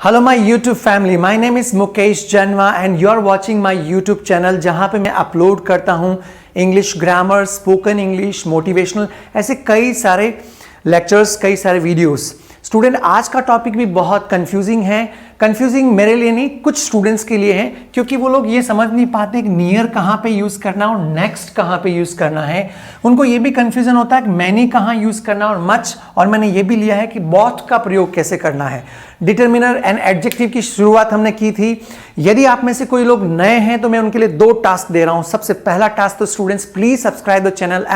Hello my YouTube family, my name is Mukesh Janwa and you are watching my YouTube channel जहां पे मैं upload करता हूं English grammar, spoken English, motivational, ऐसे कई सारे लेक्चर्स, कई सारे वीडियोस। स्टूडेंट, आज का टॉपिक भी बहुत कंफ्यूजिंग है। कंफ्यूजिंग मेरे लिए नहीं, कुछ स्टूडेंट्स के लिए है, क्योंकि वो लोग ये समझ नहीं पाते कि नियर कहाँ पे यूज़ करना और नेक्स्ट कहाँ पे यूज़ करना है। उनको ये भी कंफ्यूजन होता है कि मैनी कहाँ यूज़ करना और मच, और मैंने ये भी लिया है कि बहुत का प्रयोग कैसे करना है। डिटर्मिनर एंड एडजेक्टिव की शुरुआत हमने की थी। यदि आप में से कोई लोग नए हैं तो मैं उनके लिए 2 टास्क दे रहा हूं। सबसे पहला टास्क तो students, please subscribe the channel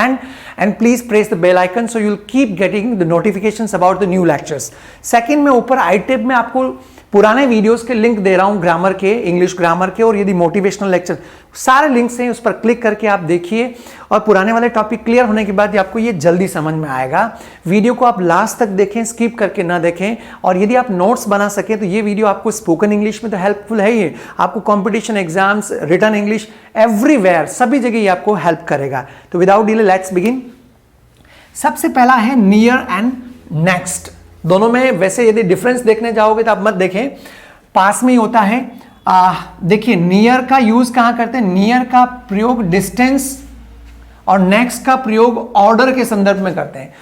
and please press the bell icon so you will keep getting the notifications about the new lectures. Second में ऊपर आई टैब में आपको पुराने वीडियोस के लिंक दे रहा हूं, ग्रामर के, इंग्लिश ग्रामर के, और यदि मोटिवेशनल लेक्चर, सारे लिंक्स हैं, उस पर क्लिक करके आप देखिए। और पुराने वाले टॉपिक क्लियर होने के बाद आपको ये जल्दी समझ में आएगा। वीडियो को आप लास्ट तक देखें, स्किप करके ना देखें। और यदि आप नोट्स बना सकें तो ये वीडियो आपको स्पोकन इंग्लिश में तो हेल्पफुल है ही, आपको competition exams, written English, everywhere, सभी जगह ये आपको हेल्प करेगा। तो विदाउट डिले लेट्स बिगिन। सबसे पहला है नियर एंड नेक्स्ट। दोनों में वैसे यदि डिफरेंस देखने जाओगे तो आप मत देखें, पास में ही होता है। देखिए, नियर का यूज कहां करते हैं? नियर का प्रयोग डिस्टेंस और नेक्स्ट का प्रयोग ऑर्डर के संदर्भ में करते हैं।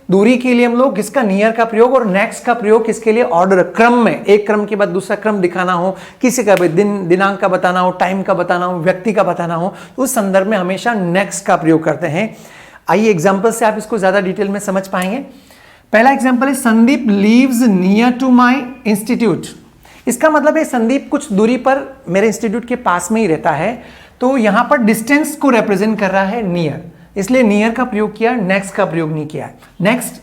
दूरी के लिए हम लोग किसका, नियर का प्रयोग, और नेक्स्ट का प्रयोग किसके लिए? ऑर्डर, क्रम में, एक क्रम के बाद दूसरा क्रम दिखाना हो, किसी का भी दिनांक का बताना हो, टाइम का बताना हो, व्यक्ति का बताना हो, तो उस संदर्भ में हमेशा नेक्स्ट का प्रयोग करते हैं। आइए एग्जाम्पल से आप इसको ज्यादा डिटेल में समझ पाएंगे। पहला एग्जाम्पल है, Sandeep lives near to my institute. इसका मतलब है संदीप कुछ दूरी पर मेरे इंस्टीट्यूट के पास में ही रहता है। तो यहां पर डिस्टेंस को रिप्रेजेंट कर रहा है नियर, इसलिए नियर का प्रयोग किया, नेक्स्ट का प्रयोग नहीं किया। Next,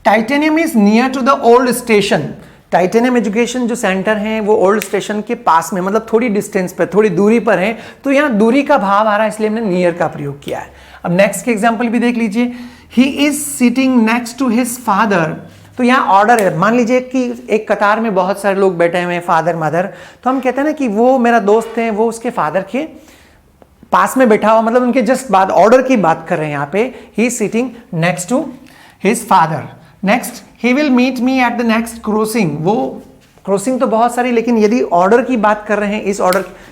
titanium is near to the old station. Titanium education जो सेंटर है वो ओल्ड स्टेशन के पास में, मतलब थोड़ी डिस्टेंस पर, थोड़ी दूरी पर है, तो यहां दूरी का भाव आ रहा है, इसलिए हमने नियर का प्रयोग किया है। अब नेक्स्ट के एग्जाम्पल भी देख लीजिए, he is sitting next to his father. तो यहाँ ऑर्डर है, मान लीजिए कि एक कतार में बहुत सारे लोग बैठे हुए हैं, फादर मदर, तो हम कहते हैं ना कि वो मेरा दोस्त है, वो उसके फादर के पास में बैठा हुआ, मतलब उनके जस्ट बाद, ऑर्डर की बात कर रहे हैं यहाँ पे। He is sitting next to his father. Next, he will meet me at the next crossing. वो क्रॉसिंग तो बहुत सारी, लेकिन यदि ऑर्डर की बात कर रहे हैं,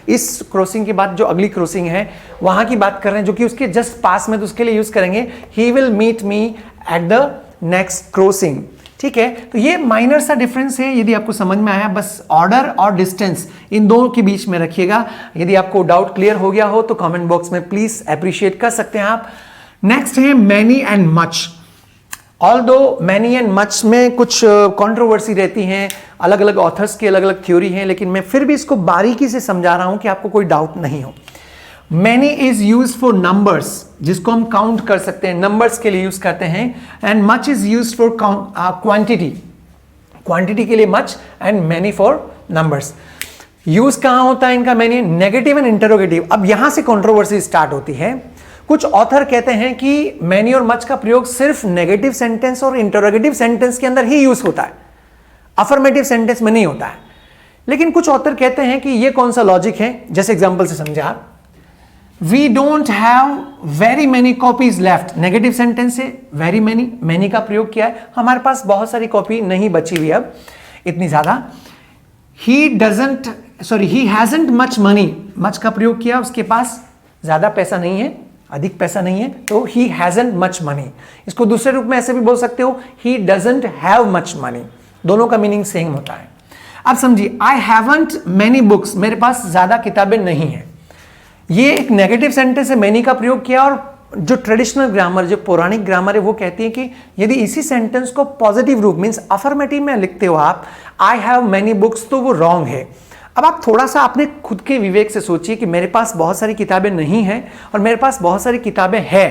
इस क्रॉसिंग के बाद जो अगली क्रॉसिंग है वहां की बात कर रहे हैं, जो कि उसके जस्ट पास में, तो उसके लिए यूज करेंगे he will meet me at the next crossing. ठीक है, तो ये माइनर सा डिफरेंस है, यदि आपको समझ में आया, बस ऑर्डर और डिस्टेंस इन दोनों के बीच में रखिएगा। यदि आपको डाउट क्लियर हो गया हो तो कमेंट बॉक्स में प्लीज अप्रिशिएट कर सकते हैं आप। नेक्स्ट है many and much. Although many and much में कुछ कंट्रोवर्सी रहती हैं, अलग अलग ऑथर्स की अलग अलग थ्योरी हैं, लेकिन मैं फिर भी इसको बारीकी से समझा रहा हूं कि आपको कोई डाउट नहीं हो। Many is use for numbers, जिसको हम काउंट कर सकते हैं, नंबर्स के लिए यूज करते हैं। And much is use for quantity, quantity के लिए much, and many for numbers. Use कहां होता है इनका मैनी? Negative and interrogative. अब यहां से कंट्रोवर्सी स्टार्ट होती है। कुछ ऑथर कहते हैं कि मैनी और मच का प्रयोग सिर्फ नेगेटिव सेंटेंस और इंटरोगेटिव सेंटेंस के अंदर ही यूज होता है, अफर्मेटिव सेंटेंस में नहीं होता है। लेकिन कुछ ऑथर कहते हैं कि ये कौन सा लॉजिक है, जैसे एग्जांपल से समझे आप, we don't have very many copies left. Negative sentence से वेरी मेनी, मैनी का प्रयोग किया है, हमारे पास बहुत सारी कॉपी नहीं बची हुई अब इतनी ज्यादा। He hasn't much money, much का प्रयोग किया, उसके पास ज्यादा पैसा नहीं है, अधिक पैसा नहीं है, तो ही हैजंट मच मनी। इसको दूसरे रूप में ऐसे भी बोल सकते हो, he doesn't have much money. दोनों का मीनिंग सेम होता है। अब समझिए, आई हैवंट मेनी बुक्स, मेरे पास ज्यादा किताबें नहीं है। ये एक नेगेटिव सेंटेंस है, मैनी का प्रयोग किया। और जो ट्रेडिशनल ग्रामर, जो पौराणिक ग्रामर है, वो कहती है कि यदि इसी सेंटेंस को पॉजिटिव रूप, मींस अफर्मेटिव में लिखते हो आप, आई हैव मेनी बुक्स, तो वो रॉन्ग है। अब आप थोड़ा सा अपने खुद के विवेक से सोचिए कि मेरे पास बहुत सारी किताबें नहीं हैं और मेरे पास बहुत सारी किताबें हैं।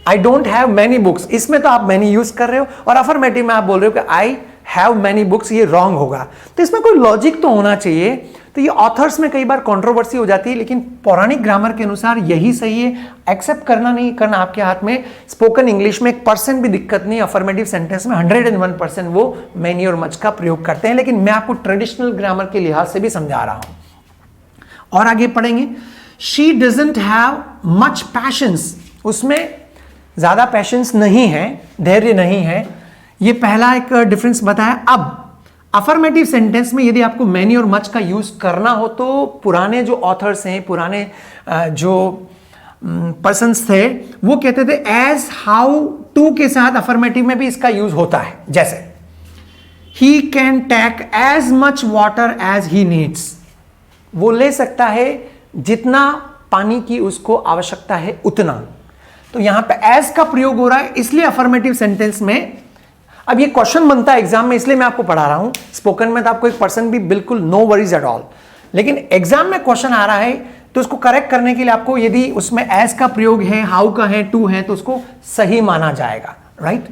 I don't have many books, इसमें तो आप मैनी यूज कर रहे हो, और अफर्मेटिव में आप बोल रहे हो कि आई हैव मैनी बुक्स, ये रॉन्ग होगा। तो इसमें कोई लॉजिक तो होना चाहिए। तो ये ऑथर्स में कई बार कंट्रोवर्सी हो जाती है, लेकिन पौराणिक ग्रामर के अनुसार यही सही है। एक्सेप्ट करना नहीं करना आपके हाथ में। स्पोकन इंग्लिश में 1% भी दिक्कत नहीं, अफर्मेटिव सेंटेंस में 101% वो मैनी और मच का प्रयोग करते हैं, लेकिन मैं आपको ट्रेडिशनल ग्रामर के लिहाज से भी समझा रहा हूं। और आगे पढ़ेंगे, she doesn't have much patience, उसमें ज्यादा पैशंस नहीं है, धैर्य नहीं है। ये पहला एक डिफरेंस बताया। अब अफर्मेटिव सेंटेंस में यदि आपको मैनी और मच का यूज करना हो तो पुराने जो ऑथर्स हैं, पुराने जो पर्सन्स थे, वो कहते थे एज, हाउ, टू के साथ अफर्मेटिव में भी इसका यूज होता है। जैसे he can take as much water as he needs, वो ले सकता है जितना पानी की उसको आवश्यकता है उतना। तो यहां पे एज का प्रयोग हो रहा है, इसलिए अफर्मेटिव सेंटेंस में। अब ये क्वेश्चन बनता है एग्जाम में, इसलिए मैं आपको पढ़ा रहा हूं। स्पोकन में तो आपको एक पर्सन भी बिल्कुल नो वरीज एट ऑल, लेकिन एग्जाम में क्वेश्चन आ रहा है तो उसको करेक्ट करने के लिए आपको यदि उसमें एज का प्रयोग है, हाउ का है, टू है, तो उसको सही माना जाएगा, राइट।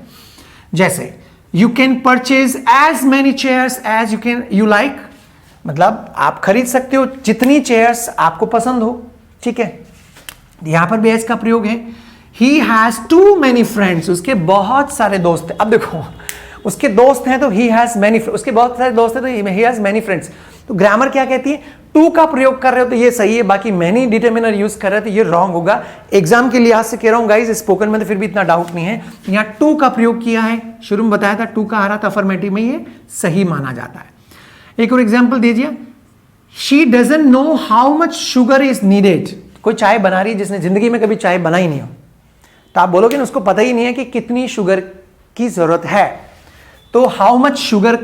जैसे you can purchase as many chairs as you like, मतलब आप खरीद सकते हो जितनी चेयर्स आपको पसंद हो, ठीक है। यहां पर भी एज का प्रयोग है। He has too many friends, उसके बहुत सारे दोस्त हैं। अब देखो उसके दोस्त हैं तो ही हैज मेनी, उसके बहुत सारे दोस्त हैं तो ही हैज मेनी फ्रेंड्स। तो ग्रामर क्या कहती है, टू का प्रयोग कर रहे हो तो ये सही है, बाकी मैनी डिटर्मिनर यूज कर रहे हो तो ये रॉन्ग होगा। एग्जाम के लिहाज से कह रहा हूं गाइस, स्पोकन में तो फिर भी इतना डाउट नहीं है। यहां टू का प्रयोग किया है, शुरू में बताया था टू का आ रहा था अफर्मेटिव में, ये सही माना जाता है। एक और एग्जाम्पल दीजिए, she doesn't know how much sugar is needed. कोई चाय बना रही है जिसने जिंदगी में कभी चाय बनाई नहीं हो, तो आप बोलोगे ना उसको पता ही नहीं है कि कितनी शुगर की जरूरत है। तो हाउ मच शुगर,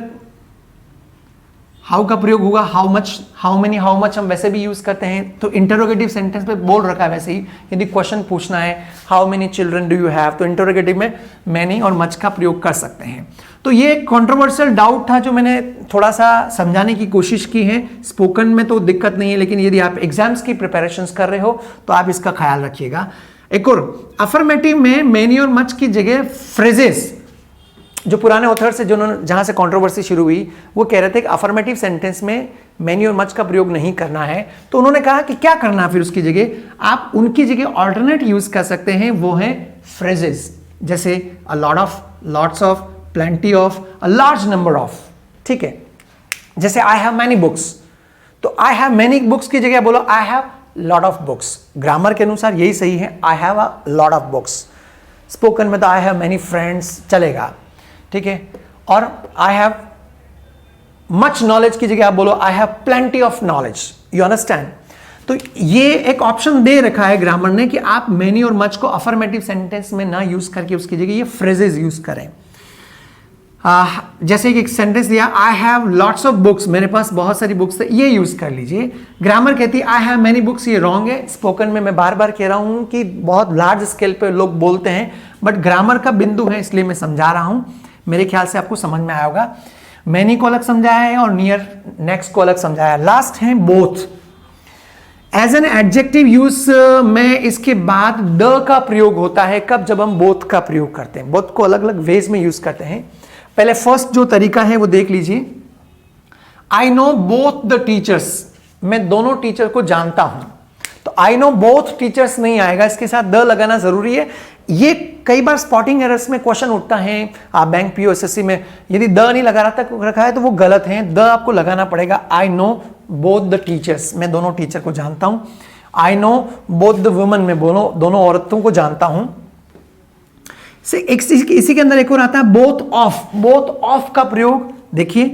हाउ का प्रयोग होगा how much, how many, how much हम वैसे भी यूज करते हैं। तो इंटरोगेटिव सेंटेंस पे बोल रखा है वैसे ही, यदि क्वेश्चन पूछना है how many children do you have, तो इंटरोगेटिव में मैनी और मच का प्रयोग कर सकते हैं। तो ये कंट्रोवर्शियल डाउट था जो मैंने थोड़ा सा समझाने की कोशिश की है। स्पोकन में तो दिक्कत नहीं है, लेकिन यदि आप एग्जाम्स की प्रिपरेशंस कर रहे हो तो आप इसका ख्याल रखिएगा। एक और, अफर्मेटिव में मैनी और मच की जगह फ्रेजेस, जो पुराने ऑथर से जिन्होंने जहां से कंट्रोवर्सी शुरू हुई, वो कह रहे थे कि अफर्मेटिव सेंटेंस में मैनी और मच का प्रयोग नहीं करना है। तो उन्होंने कहा कि क्या करना है फिर उसकी जगह, आप उनकी जगह ऑल्टरनेट यूज कर सकते हैं, वो है फ्रेजेस। जैसे a lot of, lots of, plenty of, a large number of, ठीक है। जैसे आई हैव मैनी बुक्स, तो आई हैव मैनी बुक्स की जगह बोलो I have lot of books. Grammar के अनुसार यही सही है, I have a lot of books. Spoken में तो आई हैव मैनी फ्रेंड्स चलेगा, ठीक है। और आई हैव मच नॉलेज की जगह आप बोलो I have plenty of knowledge, you understand. तो ये एक ऑप्शन दे रखा है ग्रामर ने कि आप मैनी और मच को अफर्मेटिव सेंटेंस में ना यूज करके उसकी जगह ये फ्रेजेस यूज करें। जैसे कि एक सेंटेंस दिया, I have lots of books, मेरे पास बहुत सारी बुक्स है, ये यूज कर लीजिए। ग्रामर कहती है आई हैव मैनी बुक्स, ये रॉन्ग है। स्पोकन में मैं बार बार कह रहा हूं कि बहुत लार्ज स्केल पे लोग बोलते हैं, बट ग्रामर का बिंदु है इसलिए मैं समझा रहा हूं। मेरे ख्याल से आपको समझ में आया होगा। मैनी को अलग समझाया है और नियर नेक्स्ट को अलग समझाया है। लास्ट है both. As an adjective use में इसके बाद द का प्रयोग होता है। कब? जब हम बोथ का प्रयोग करते हैं। बोथ को अलग अलग वेज में यूज करते हैं। पहले फर्स्ट जो तरीका है वो देख लीजिए, I know both the teachers, मैं दोनों टीचर को जानता हूं। तो आई नो बोथ टीचर्स नहीं आएगा, इसके साथ द लगाना जरूरी है। ये कई बार स्पॉटिंग एरर्स में क्वेश्चन उठता है, आप बैंक पीओ एसएससी में यदि द नहीं लगा रखा है तो वो गलत है, द आपको लगाना पड़ेगा। I know both the teachers, मैं दोनों टीचर को जानता हूं। I know both the women, मैं दोनों औरतों को जानता हूं। इसी के अंदर एक और आता है बोथ ऑफ। बोथ ऑफ का प्रयोग देखिए,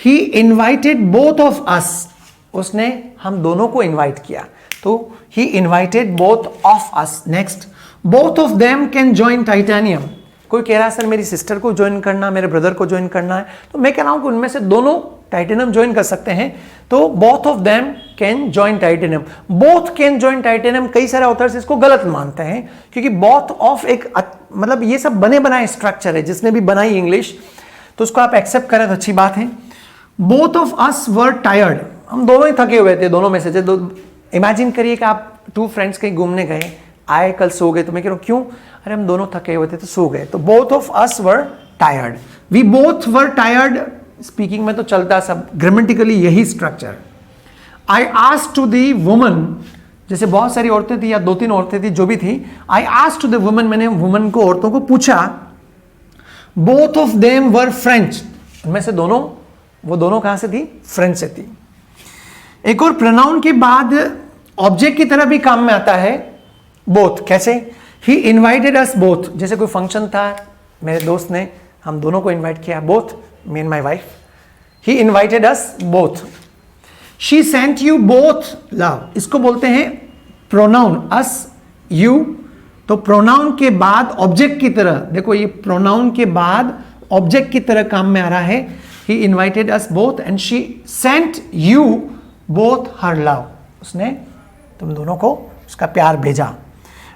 he invited both of us, उसने हम दोनों को इनवाइट किया, तो he invited both of us. Next, both of them can join titanium. कोई कह रहा है सर मेरी सिस्टर को ज्वाइन करना, मेरे ब्रदर को ज्वाइन करना है, तो मैं कह रहा हूं कि उनमें से दोनों टाइटेनियम ज्वाइन कर सकते हैं। तो both of them can join titanium. Both can join titanium, कई सारे ऑथर्स इसको गलत मानते हैं, क्योंकि बोथ ऑफ एक मतलब ये सब बने बनाए स्ट्रक्चर है, जिसने भी बनाई इंग्लिश, तो उसको आप एक्सेप्ट करें तो अच्छी बात है। Both of us were tired, हम दोनों ही थके हुए थे, दोनों में से थे। इमेजिन करिए कि आप टू फ्रेंड्स कहीं घूमने गए, आए कल सो गए, तो मैं कह रहा हूं क्यों? अरे हम दोनों थके हुए थे तो सो गए। तो both of us were tired, we both were tired. Speaking में तो चलता सब, ग्रामेटिकली यही structure. I asked to the woman, जैसे बहुत सारी औरतें थी या दो तीन औरतें थी जो भी थी, I asked to the woman, मैंने वुमन को, औरतों को पूछा। Both of them were French, उनमें से दोनों, वो दोनों कहां से थी? फ्रेंच से थी। एक और प्रोनाउन के बाद ऑब्जेक्ट की तरह भी काम में आता है बोथ। कैसे? ही इनवाइटेड अस बोथ, जैसे कोई फंक्शन था, मेरे दोस्त ने हम दोनों को इन्वाइट किया, both me and my wife. He invited us both. She sent you both love. इसको बोलते हैं प्रोनाउन, अस यू. तो प्रोनाउन के बाद ऑब्जेक्ट की तरह, देखो ये प्रोनाउन के बाद ऑब्जेक्ट की तरह काम में आ रहा है. ही invited us both and she sent you both her love. उसने तुम दोनों को उसका प्यार भेजा.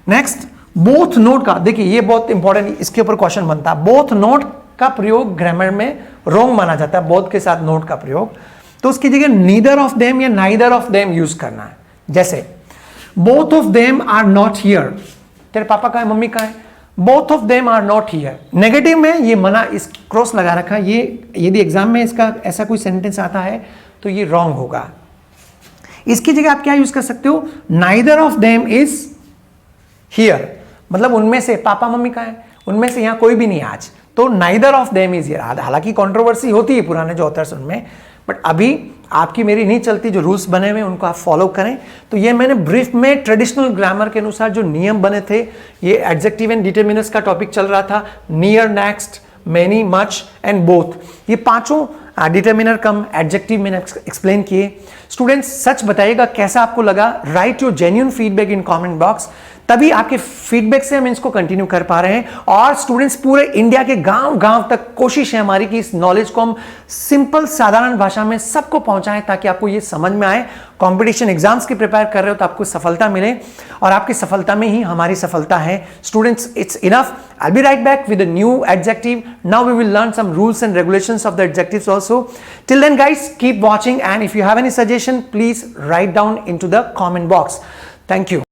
नेक्स्ट, बोथ नोट का, देखिए ये बहुत इंपॉर्टेंट, इसके ऊपर क्वेश्चन बनता है. बोथ नोट का प्रयोग ग्रामर में रॉन्ग माना जाता है, बोथ के साथ नोट का प्रयोग. तो उसकी जगह नीदर ऑफ देम या नाइदर ऑफ देम यूज करना है. जैसे both of them are not here. तेरे पापा कहाँ है, मम्मी कहाँ है? Both of them are not here. Negative में ये मना, इस क्रॉस लगा रखा है. ये यदि एग्जाम में इसका ऐसा कोई सेंटेंस आता है तो ये रॉन्ग होगा. इसकी जगह आप क्या यूज कर सकते हो, neither of them is here. मतलब उनमें से, पापा मम्मी कहाँ है, उनमें से यहाँ कोई भी नहीं आज, तो neither of them is here. हालांकि कंट्रोवर्सी होती है पुराने जो ऑथर्स उनमें, बट अभी आपकी मेरी नहीं चलती. जो रूल्स बने हुए उनको आप फॉलो करें. तो ये मैंने ब्रीफ में ट्रेडिशनल ग्रामर के अनुसार जो नियम बने थे, ये एडजेक्टिव एंड डिटरमिनर्स का टॉपिक चल रहा था, near, next, many, much and both. ये पांचों डिटरमिनर कम एडजेक्टिव मैंने एक्सप्लेन किए. स्टूडेंट्स सच बताइएगा कैसा आपको लगा. Right your genuine feedback in comment box. तभी आपके फीडबैक से हम इसको कंटिन्यू कर पा रहे हैं. और स्टूडेंट्स पूरे इंडिया के गांव गांव तक कोशिश है हमारी कि इस नॉलेज को हम सिंपल साधारण भाषा में सबको पहुंचाएं, ताकि आपको ये समझ में आए. कंपटीशन एग्जाम्स की प्रिपेयर कर रहे हो तो आपको सफलता मिले, और आपकी सफलता में ही हमारी सफलता है. Students, it's enough. I'll be right back with a new adjective. Now we will learn some rules and regulations of the adjectives also. Till then guys, keep watching, and if you have any suggestion, please write down into the comment box. Thank you.